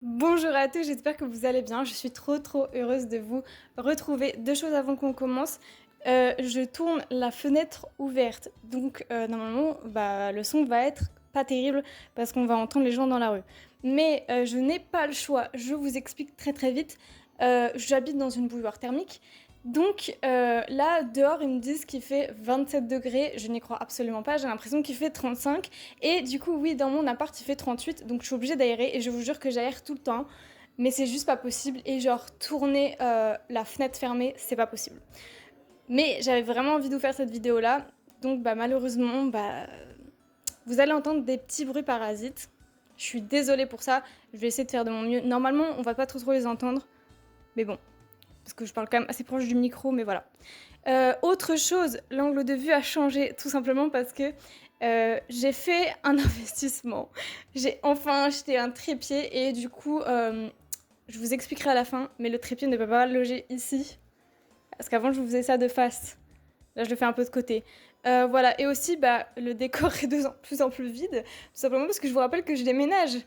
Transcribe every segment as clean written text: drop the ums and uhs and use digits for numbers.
Bonjour à tous, j'espère que vous allez bien. Je suis trop heureuse de vous retrouver. Deux choses avant qu'on commence. Je tourne la fenêtre ouverte, donc normalement le son va être pas terrible parce qu'on va entendre les gens dans la rue. Mais je n'ai pas le choix, je vous explique très vite. J'habite dans une bouilloire thermique, donc là dehors ils me disent qu'il fait 27 degrés, je n'y crois absolument pas, j'ai l'impression qu'il fait 35. Et du coup, oui, dans mon appart, il fait 38, donc je suis obligée d'aérer et je vous jure que j'aère tout le temps. Mais c'est juste pas possible. Et genre, tourner la fenêtre fermée, c'est pas possible. Mais j'avais vraiment envie de vous faire cette vidéo-là. Donc, malheureusement, vous allez entendre des petits bruits parasites. Je suis désolée pour ça. Je vais essayer de faire de mon mieux. Normalement, on va pas trop les entendre. Mais bon, parce que je parle quand même assez proche du micro, mais voilà. Autre chose, l'angle de vue a changé tout simplement parce que j'ai fait un investissement. J'ai enfin acheté un trépied et du coup, je vous expliquerai à la fin, mais le trépied ne peut pas loger ici. Parce qu'avant, je vous faisais ça de face. Là, je le fais un peu de côté. Voilà, et aussi, le décor est de plus en plus vide, tout simplement parce que je vous rappelle que je déménage.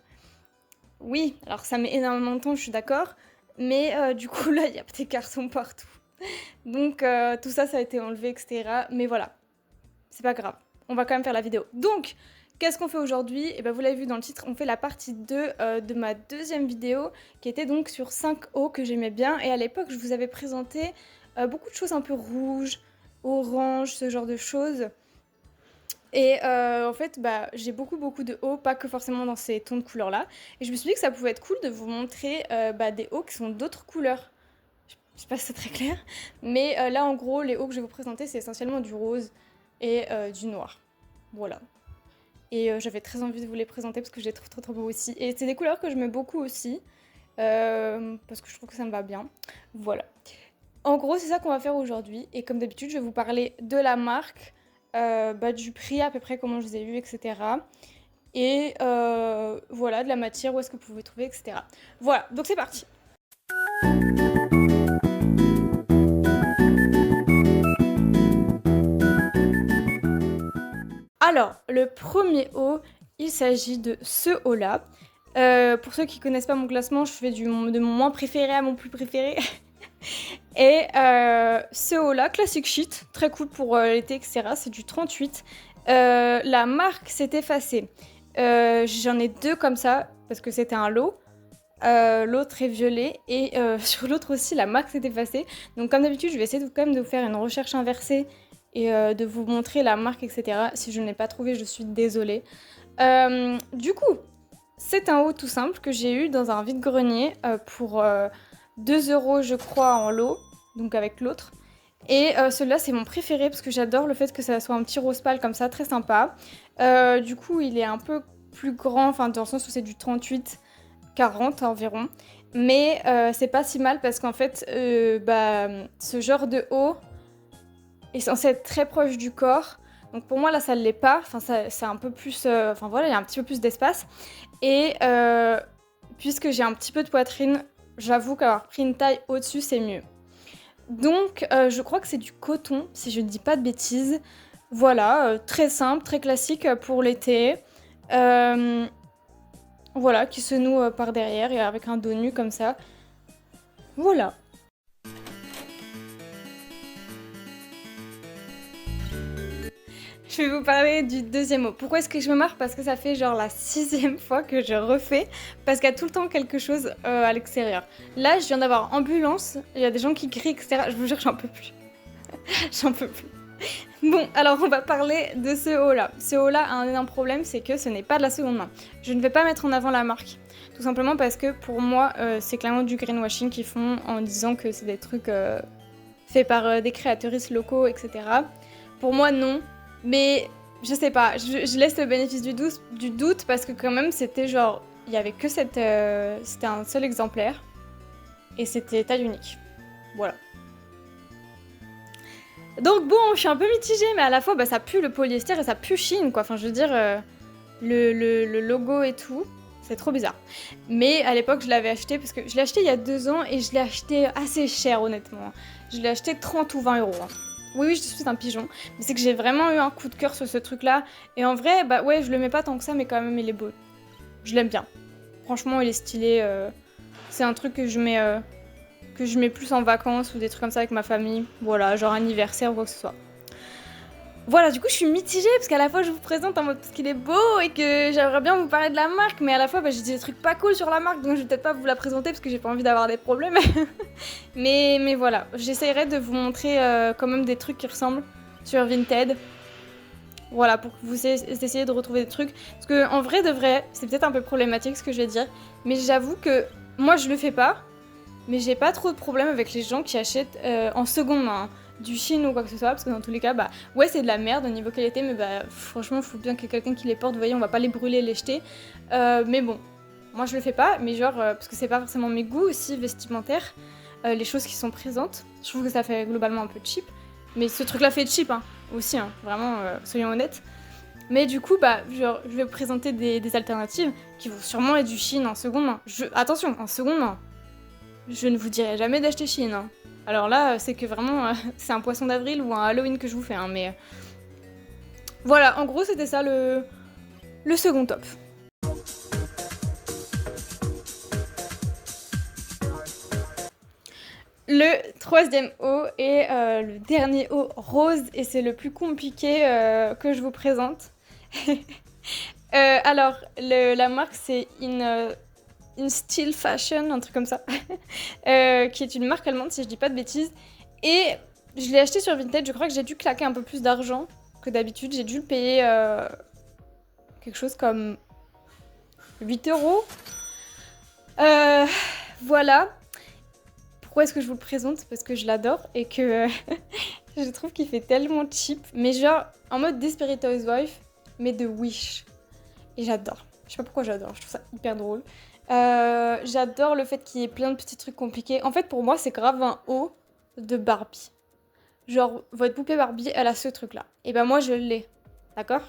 Oui, alors ça met énormément de temps, je suis d'accord, mais du coup, là, il y a des cartons partout. Donc tout ça, ça a été enlevé, etc. Mais voilà, c'est pas grave. On va quand même faire la vidéo. Donc, qu'est-ce qu'on fait aujourd'hui? Et vous l'avez vu dans le titre, on fait la partie 2 de ma deuxième vidéo, qui était donc sur 5 hauts que j'aimais bien. Et à l'époque, je vous avais présenté beaucoup de choses un peu rouges, orange, ce genre de choses. Et en fait, j'ai beaucoup de hauts, pas que forcément dans ces tons de couleurs-là. Et je me suis dit que ça pouvait être cool de vous montrer des hauts qui sont d'autres couleurs. Je sais pas si c'est très clair, mais là en gros les hauts que je vais vous présenter c'est essentiellement du rose et du noir. Voilà. Et j'avais très envie de vous les présenter parce que je les trouve trop beaux aussi. Et c'est des couleurs que je mets beaucoup aussi, parce que je trouve que ça me va bien. Voilà. En gros c'est ça qu'on va faire aujourd'hui. Et comme d'habitude je vais vous parler de la marque, du prix à peu près comment je les ai eu, etc. Et voilà, de la matière, où est-ce que vous pouvez trouver, etc. Voilà, donc c'est parti. Alors, le premier haut, il s'agit de ce haut-là. Pour ceux qui connaissent pas mon classement, je fais de mon moins préféré à mon plus préféré. Et ce haut-là, classic shit, très cool pour l'été, etc. C'est du 38. La marque s'est effacée. J'en ai deux comme ça, parce que c'était un lot. L'autre est violet. Et sur l'autre aussi, la marque s'est effacée. Donc comme d'habitude, je vais essayer quand même de vous faire une recherche inversée et de vous montrer la marque, etc. Si je ne l'ai pas trouvé, je suis désolée. Du coup, c'est un haut tout simple que j'ai eu dans un vide-grenier pour 2 euros, je crois, en lot, donc avec l'autre. Et celui-là, c'est mon préféré parce que j'adore le fait que ça soit un petit rose pâle comme ça, très sympa. Du coup, il est un peu plus grand, enfin, dans le sens où c'est du 38-40 environ. Mais c'est pas si mal parce qu'en fait, ce genre de haut est censé être très proche du corps. Donc pour moi là ça ne l'est pas, enfin c'est un peu plus, enfin voilà il y a un petit peu plus d'espace. Et puisque j'ai un petit peu de poitrine, j'avoue qu'avoir pris une taille au-dessus c'est mieux. Donc je crois que c'est du coton si je ne dis pas de bêtises. Voilà, très simple, très classique pour l'été. Voilà, qui se noue par derrière et avec un dos nu comme ça. Voilà. Je vais vous parler du deuxième mot. Pourquoi est-ce que je me marre? Parce que ça fait genre la 6e fois que je refais, parce qu'il y a tout le temps quelque chose à l'extérieur. Là, je viens d'avoir ambulance, il y a des gens qui crient, etc. Je vous jure, j'en peux plus. J'en peux plus. Bon, alors on va parler de ce haut-là. Ce haut-là a un énorme problème, c'est que ce n'est pas de la seconde main. Je ne vais pas mettre en avant la marque. Tout simplement parce que pour moi, c'est clairement du greenwashing qu'ils font en disant que c'est des trucs faits par des créateuristes locaux, etc. Pour moi, non. Mais je sais pas, je laisse le bénéfice du doute parce que quand même c'était genre, il y avait que c'était un seul exemplaire et c'était taille unique. Voilà. Donc bon, je suis un peu mitigée, mais à la fois ça pue le polyester et ça pue Chine quoi. Enfin je veux dire, le logo et tout, c'est trop bizarre. Mais à l'époque je l'avais acheté parce que je l'ai acheté il y a 2 ans et je l'ai acheté assez cher honnêtement. Je l'ai acheté 30 ou 20 euros. Hein. Oui, je suis un pigeon. Mais c'est que j'ai vraiment eu un coup de cœur sur ce truc-là. Et en vrai, ouais, je le mets pas tant que ça, mais quand même, il est beau. Je l'aime bien. franchement il est stylé. C'est un truc que je mets plus en vacances ou des trucs comme ça avec ma famille. Voilà, genre anniversaire ou quoi que ce soit. Voilà, du coup, je suis mitigée parce qu'à la fois, je vous présente en mode parce qu'il est beau et que j'aimerais bien vous parler de la marque, mais à la fois, j'ai dit des trucs pas cool sur la marque, donc je vais peut-être pas vous la présenter parce que j'ai pas envie d'avoir des problèmes. mais voilà, j'essaierai de vous montrer quand même des trucs qui ressemblent sur Vinted. Voilà, pour que vous essayiez de retrouver des trucs. Parce que en vrai de vrai, c'est peut-être un peu problématique ce que je vais dire, mais j'avoue que moi, je le fais pas, mais j'ai pas trop de problème avec les gens qui achètent en seconde main. Du Chine ou quoi que ce soit, parce que dans tous les cas, ouais, c'est de la merde au niveau qualité, mais franchement, faut bien qu'il y ait quelqu'un qui les porte, vous voyez, on va pas les brûler, les jeter. Mais bon, moi je le fais pas, mais genre, parce que c'est pas forcément mes goûts aussi vestimentaires, les choses qui sont présentes, je trouve que ça fait globalement un peu cheap, mais ce truc-là fait cheap, hein, aussi, hein, vraiment, soyons honnêtes. Mais du coup, genre, je vais vous présenter des alternatives qui vont sûrement être du Chine en seconde main. Attention, en seconde main, je ne vous dirai jamais d'acheter Chine, hein. Alors là, c'est que vraiment, c'est un poisson d'avril ou un Halloween que je vous fais, hein, mais... Voilà, en gros, c'était ça le second top. Le troisième haut est le dernier haut rose, et c'est le plus compliqué que je vous présente. Alors, la marque, c'est In Style Fashion, un truc comme ça, qui est une marque allemande si je dis pas de bêtises. Et je l'ai acheté sur Vinted, je crois que j'ai dû claquer un peu plus d'argent que d'habitude. J'ai dû le payer quelque chose comme 8 €. Voilà. Pourquoi est-ce que je vous le présente? Parce que je l'adore et que je trouve qu'il fait tellement cheap. Mais genre en mode Desperate Housewife, mais de Wish. Et j'adore. Je sais pas pourquoi j'adore, je trouve ça hyper drôle. J'adore le fait qu'il y ait plein de petits trucs compliqués. En fait, pour moi, c'est grave un haut de Barbie. Genre, votre poupée Barbie, elle a ce truc-là. Et ben moi, je l'ai. D'accord?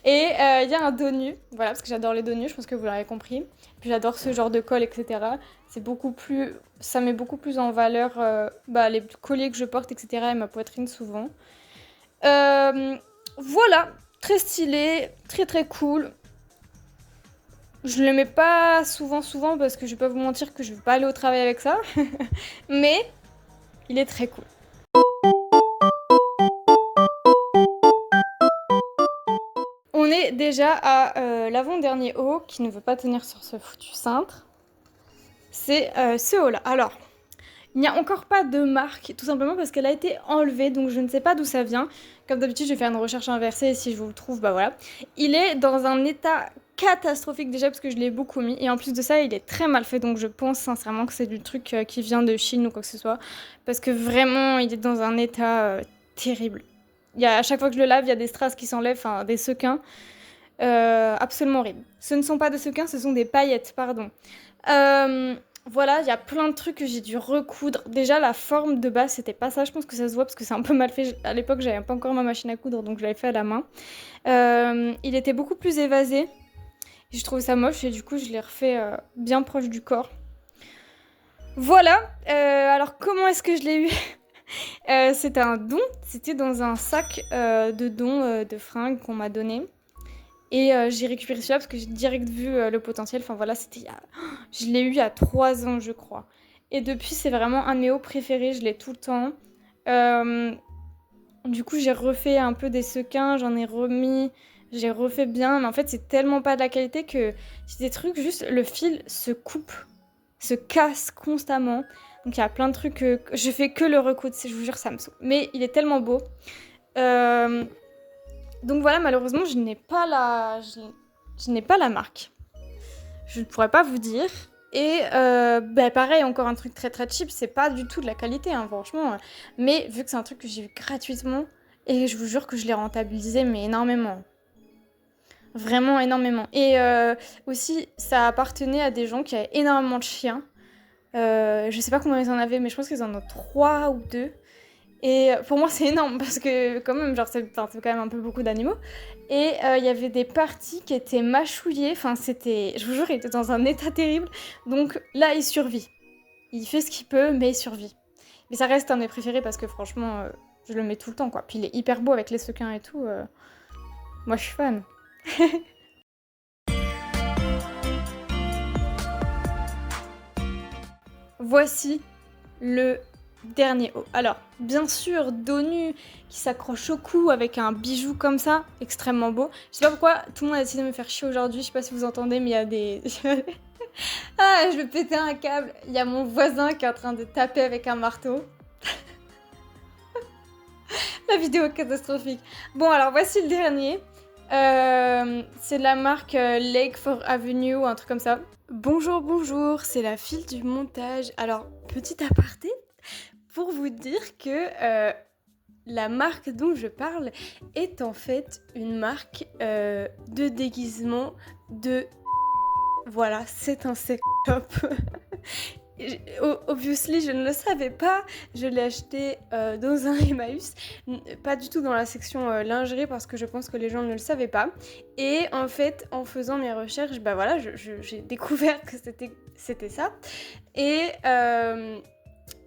Et il y a un dos nu. Voilà, parce que j'adore les dos nus, je pense que vous l'avez compris. Puis j'adore ce genre de col, etc. C'est beaucoup plus... Ça met beaucoup plus en valeur les colliers que je porte, etc. et ma poitrine, souvent. Voilà. Très stylé, très très cool. Je le mets pas souvent parce que je vais pas vous mentir que je vais pas aller au travail avec ça. Mais il est très cool. On est déjà à l'avant-dernier haut qui ne veut pas tenir sur ce foutu cintre. C'est ce haut-là. Alors, il n'y a encore pas de marque, tout simplement parce qu'elle a été enlevée, donc je ne sais pas d'où ça vient. Comme d'habitude, je vais faire une recherche inversée et si je vous le trouve, voilà. Il est dans un état catastrophique déjà parce que je l'ai beaucoup mis. Et en plus de ça, il est très mal fait, donc je pense sincèrement que c'est du truc qui vient de Chine ou quoi que ce soit. Parce que vraiment, il est dans un état terrible. À chaque fois que je le lave, il y a des strass qui s'enlèvent, enfin des sequins. Absolument horrible. Ce ne sont pas des sequins, ce sont des paillettes, pardon. Voilà, il y a plein de trucs que j'ai dû recoudre. Déjà, la forme de base, c'était pas ça. Je pense que ça se voit parce que c'est un peu mal fait. À l'époque, j'avais pas encore ma machine à coudre, donc je l'avais fait à la main. Il était beaucoup plus évasé. Et je trouvais ça moche et du coup, je l'ai refait bien proche du corps. Voilà. Alors, comment est-ce que je l'ai eu? C'était un don. C'était dans un sac de dons de fringues qu'on m'a donné. Et j'ai récupéré celui-là parce que j'ai direct vu le potentiel. Enfin voilà, je l'ai eu il y a 3 ans, je crois. Et depuis, c'est vraiment un de mes hauts préférés. Je l'ai tout le temps. Du coup, j'ai refait un peu des sequins. J'en ai remis. J'ai refait bien. Mais en fait, c'est tellement pas de la qualité que c'est des trucs, juste le fil se coupe, se casse constamment. Donc il y a plein de trucs que je fais que le recoudre. Je vous jure, ça me saoule. Mais il est tellement beau. Donc voilà, malheureusement, je n'ai pas la marque. Je ne pourrais pas vous dire. Et pareil, encore un truc très très cheap, c'est pas du tout de la qualité, hein, franchement. Mais vu que c'est un truc que j'ai eu gratuitement, et je vous jure que je l'ai rentabilisé, mais énormément. Vraiment énormément. Et aussi, ça appartenait à des gens qui avaient énormément de chiens. Je sais pas combien ils en avaient, mais je pense qu'ils en ont 3 ou 2. Et pour moi, c'est énorme parce que, quand même, genre, c'est quand même un peu beaucoup d'animaux. Et il y avait des parties qui étaient mâchouillées. Enfin, je vous jure, il était dans un état terrible. Donc là, il survit. Il fait ce qu'il peut, mais il survit. Mais ça reste un de mes préférés parce que, franchement, je le mets tout le temps, quoi. Puis il est hyper beau avec les sequins et tout. Moi, je suis fan. voici le dernier haut. Alors, bien sûr, dos nu qui s'accroche au cou avec un bijou comme ça, extrêmement beau. Je sais pas pourquoi tout le monde a décidé de me faire chier aujourd'hui, je sais pas si vous entendez, mais il y a des... Ah, je vais péter un câble. Il y a mon voisin qui est en train de taper avec un marteau. La vidéo est catastrophique. Bon, alors voici le dernier. C'est de la marque Lake for Avenue ou un truc comme ça. Bonjour, bonjour, c'est la file du montage. Alors, petit aparté, pour vous dire que la marque dont je parle est en fait une marque de déguisement de... Voilà, c'est un sex shop. Obviously, je ne le savais pas. Je l'ai acheté dans un Emmaüs, pas du tout dans la section lingerie parce que je pense que les gens ne le savaient pas. Et en fait, en faisant mes recherches, bah voilà, j'ai découvert que c'était ça. Et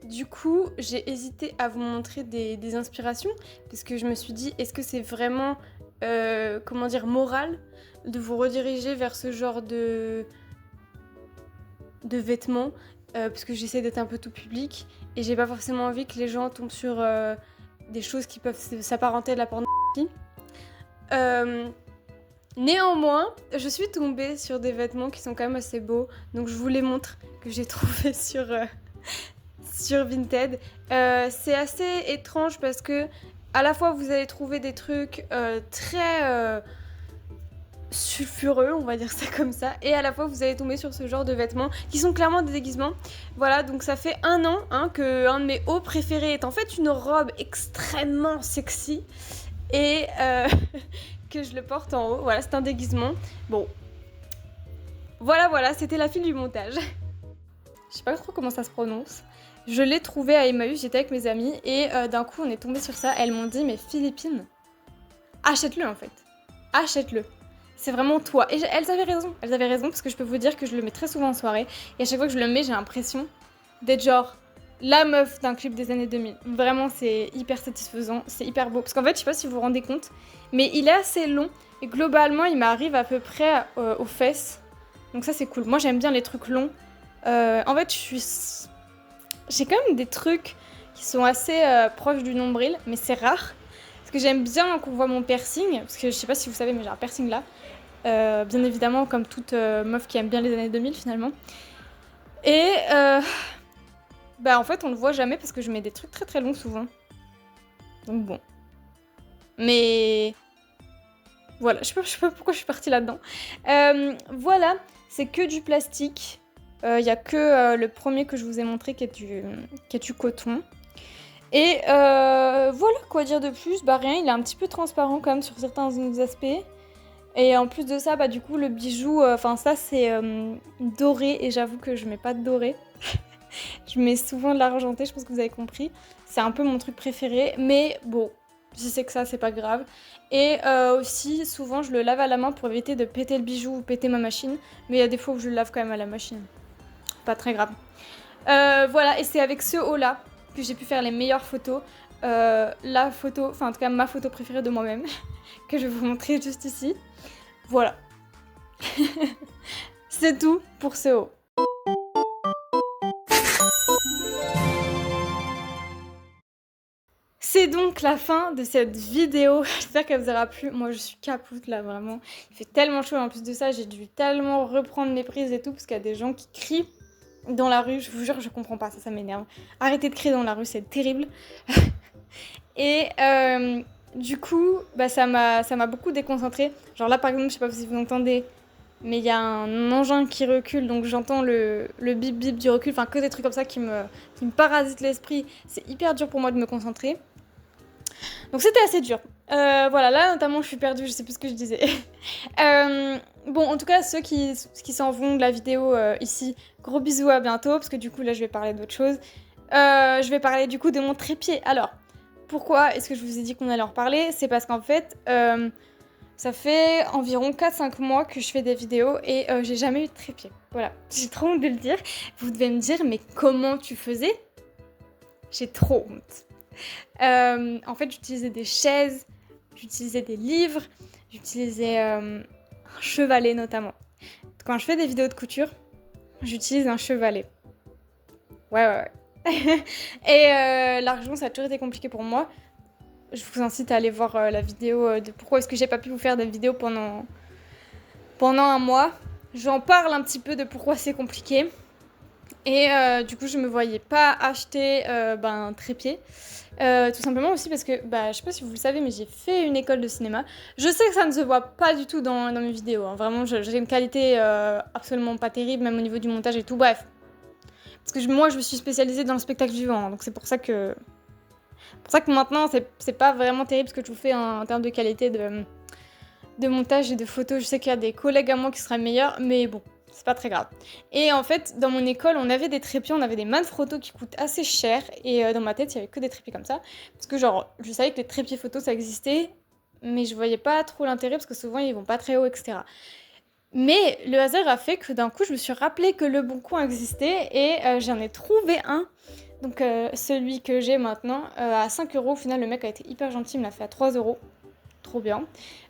du coup, j'ai hésité à vous montrer des inspirations parce que je me suis dit, est-ce que c'est vraiment, comment dire, moral de vous rediriger vers ce genre de vêtements parce que j'essaie d'être un peu tout public et j'ai pas forcément envie que les gens tombent sur des choses qui peuvent s'apparenter à de la pornographie. Néanmoins, je suis tombée sur des vêtements qui sont quand même assez beaux, donc je vous les montre, que j'ai trouvé sur Vinted. C'est assez étrange parce que à la fois vous allez trouver des trucs très sulfureux, on va dire ça comme ça, et à la fois vous allez tomber sur ce genre de vêtements qui sont clairement des déguisements. Voilà, donc ça fait 1 an que un de mes hauts préférés est en fait une robe extrêmement sexy et que je le porte en haut. Voilà, c'est un déguisement. Bon, voilà, c'était la file du montage. Je sais pas trop comment ça se prononce. Je l'ai trouvé à Emmaüs, j'étais avec mes amis et d'un coup on est tombé sur ça. Elles m'ont dit mais Philippine, achète-le en fait, achète-le. C'est vraiment toi. Et elles avaient raison parce que je peux vous dire que je le mets très souvent en soirée. Et à chaque fois que je le mets, j'ai l'impression d'être genre la meuf d'un clip des années 2000. Vraiment, c'est hyper satisfaisant, c'est hyper beau. Parce qu'en fait, je sais pas si vous vous rendez compte, mais il est assez long. Et globalement, il m'arrive à peu près aux fesses. Donc ça, c'est cool. Moi, j'aime bien les trucs longs. En fait, j'ai quand même des trucs qui sont assez proches du nombril, mais c'est rare. Parce que j'aime bien qu'on voit mon piercing. Parce que je sais pas si vous savez, mais j'ai un piercing là. Bien évidemment, comme toute meuf qui aime bien les années 2000 finalement. Et bah en fait, on le voit jamais parce que je mets des trucs très très longs souvent. Donc bon. Mais voilà, je sais pas pourquoi je suis partie là-dedans. Voilà, c'est que du plastique. Il y a que le premier que je vous ai montré qui est du coton. Et voilà, quoi dire de plus. Bah rien, il est un petit peu transparent quand même sur certains aspects. Et en plus de ça, bah du coup le bijou, ça c'est doré et j'avoue que je mets pas de doré. Je mets souvent de l'argenté, je pense que vous avez compris. C'est un peu mon truc préféré, mais bon, je sais que ça c'est pas grave. Et aussi souvent je le lave à la main pour éviter de péter le bijou ou péter ma machine. Mais il y a des fois où je le lave quand même à la machine. Pas très grave. Voilà, et c'est avec ce haut là que j'ai pu faire les meilleures photos. La photo, enfin en tout cas ma photo préférée de moi-même, que je vais vous montrer juste ici. Voilà. C'est tout pour ce haut. C'est donc la fin de cette vidéo. J'espère qu'elle vous aura plu. Moi, je suis capoute là, vraiment. Il fait tellement chaud. En plus de ça, j'ai dû tellement reprendre mes prises et tout parce qu'il y a des gens qui crient dans la rue. Je vous jure, je comprends pas. Ça m'énerve. Arrêtez de crier dans la rue, c'est terrible. Et du coup, bah, ça m'a beaucoup déconcentrée. Genre là, par exemple, je sais pas si vous entendez, mais il y a un engin qui recule, donc j'entends le bip bip du recul, enfin que des trucs comme ça qui me parasitent l'esprit. C'est hyper dur pour moi de me concentrer. Donc c'était assez dur. Voilà, là notamment je suis perdue, je sais plus ce que je disais. Bon, en tout cas, ceux qui s'en vont de la vidéo ici, gros bisous, à bientôt, parce que du coup là je vais parler d'autre chose. Je vais parler du coup de mon trépied. Alors, pourquoi est-ce que je vous ai dit qu'on allait en reparler? C'est parce qu'en fait... ça fait environ 4-5 mois que je fais des vidéos et j'ai jamais eu de trépied. Voilà, j'ai trop honte de le dire. Vous devez me dire, mais comment tu faisais? J'ai trop honte. En fait, j'utilisais des chaises, j'utilisais des livres, j'utilisais un chevalet notamment. Quand je fais des vidéos de couture, j'utilise un chevalet. Ouais. Et l'argent, ça a toujours été compliqué pour moi. Je vous incite à aller voir la vidéo de pourquoi est-ce que j'ai pas pu vous faire des vidéos pendant un mois. J'en parle un petit peu de pourquoi c'est compliqué. Et du coup, je me voyais pas acheter un trépied. Tout simplement aussi parce que, je sais pas si vous le savez, mais j'ai fait une école de cinéma. Je sais que ça ne se voit pas du tout dans mes vidéos. Hein. Vraiment, j'ai une qualité absolument pas terrible, même au niveau du montage et tout. Bref. Parce que moi, je me suis spécialisée dans le spectacle vivant. Hein, donc c'est pour ça que maintenant, c'est pas vraiment terrible ce que je vous fais en termes de qualité de montage et de photos. Je sais qu'il y a des collègues à moi qui seraient meilleurs, mais bon, c'est pas très grave. Et en fait, dans mon école, on avait des trépieds, on avait des manfrottos qui coûtent assez cher. Et dans ma tête, il y avait que des trépieds comme ça. Parce que genre, je savais que les trépieds photos, ça existait, mais je voyais pas trop l'intérêt parce que souvent, ils vont pas très haut, etc. Mais le hasard a fait que d'un coup, je me suis rappelé que Le Bon Coin existait et j'en ai trouvé un. Donc celui que j'ai maintenant, à 5 euros. Au final, le mec a été hyper gentil, il me l'a fait à 3 euros. Trop bien.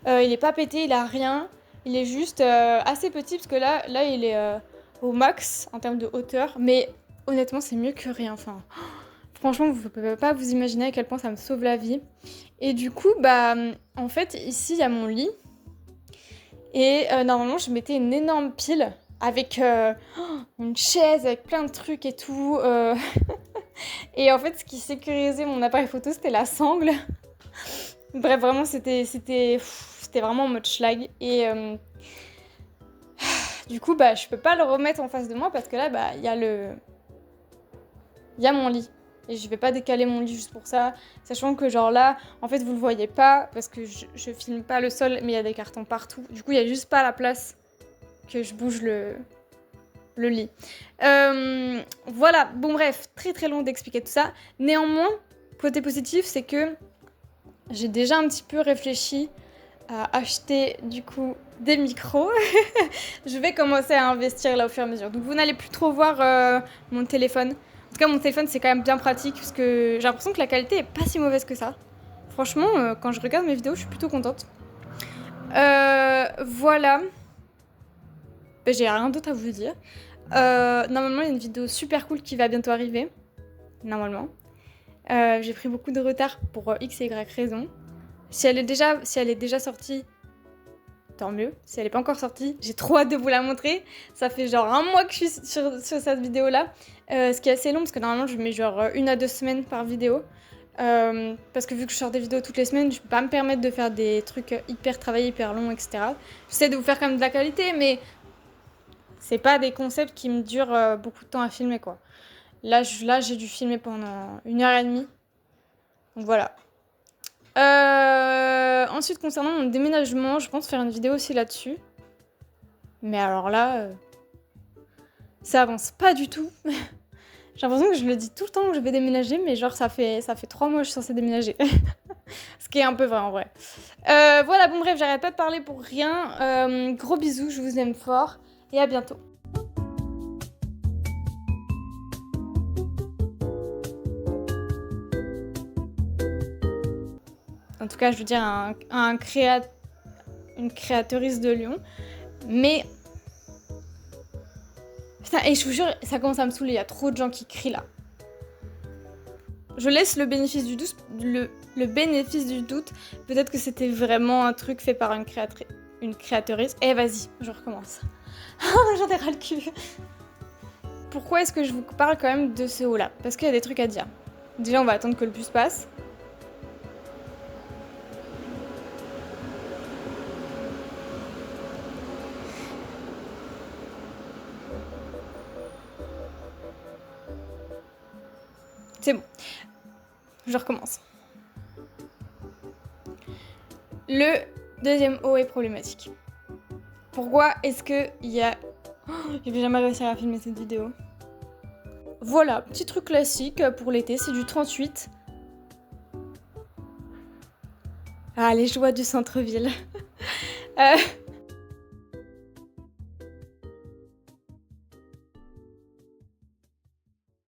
Il est pas pété, il a rien. Il est juste assez petit parce que là il est au max en termes de hauteur. Mais honnêtement, c'est mieux que rien. Enfin, franchement, vous pouvez pas vous imaginer à quel point ça me sauve la vie. Et du coup, en fait, ici, il y a mon lit. Et normalement, je mettais une énorme pile avec une chaise, avec plein de trucs et tout. Et en fait, ce qui sécurisait mon appareil photo, c'était la sangle. Bref, vraiment, c'était vraiment en mode schlag. Et du coup, je peux pas le remettre en face de moi parce que là, il y a mon lit. Et je vais pas décaler mon lit juste pour ça. Sachant que genre là, en fait, vous le voyez pas parce que je filme pas le sol, mais il y a des cartons partout. Du coup, il y a juste pas la place que je bouge le lit. Voilà, bon bref, très très long d'expliquer tout ça. Néanmoins, côté positif, c'est que j'ai déjà un petit peu réfléchi à acheter du coup des micros. Je vais commencer à investir là au fur et à mesure. Donc vous n'allez plus trop voir mon téléphone. En tout cas, mon téléphone, c'est quand même bien pratique parce que j'ai l'impression que la qualité est pas si mauvaise que ça. Franchement, quand je regarde mes vidéos, je suis plutôt contente. Voilà. J'ai rien d'autre à vous dire. Normalement, il y a une vidéo super cool qui va bientôt arriver. Normalement. J'ai pris beaucoup de retard pour X et Y raison. Si elle est déjà sortie, tant mieux. Si elle n'est pas encore sortie, j'ai trop hâte de vous la montrer. Ça fait genre un mois que je suis sur cette vidéo-là. Ce qui est assez long parce que normalement, je mets genre 1 à 2 semaines par vidéo. Parce que vu que je sors des vidéos toutes les semaines, je peux pas me permettre de faire des trucs hyper travaillés, hyper longs, etc. J'essaie de vous faire quand même de la qualité, mais c'est pas des concepts qui me durent beaucoup de temps à filmer, quoi. Là, j'ai dû filmer pendant 1h30. Donc voilà. Ensuite, concernant mon déménagement, je pense faire une vidéo aussi là-dessus. Mais alors là, ça avance pas du tout. J'ai l'impression que je le dis tout le temps que je vais déménager, mais genre ça fait 3 mois que je suis censée déménager. Ce qui est un peu vrai en vrai. Voilà, bon bref, j'arrête pas de parler pour rien. Gros bisous, je vous aime fort et à bientôt. En tout cas, je veux dire une créatrice de Lyon. Mais putain, et je vous jure, ça commence à me saouler, il y a trop de gens qui crient là. Je laisse le bénéfice du doute, le bénéfice du doute. Peut-être que c'était vraiment un truc fait par une créatrice. Eh vas-y, je recommence. J'en ai ras le cul. Pourquoi est-ce que je vous parle quand même de ce haut-là? Parce qu'il y a des trucs à dire. Déjà, on va attendre que le bus passe. C'est bon. Je recommence. Le deuxième haut est problématique. Pourquoi est-ce que il y a... je vais jamais réussir à filmer cette vidéo. Voilà, petit truc classique pour l'été, c'est du 38. Ah, les joies du centre-ville.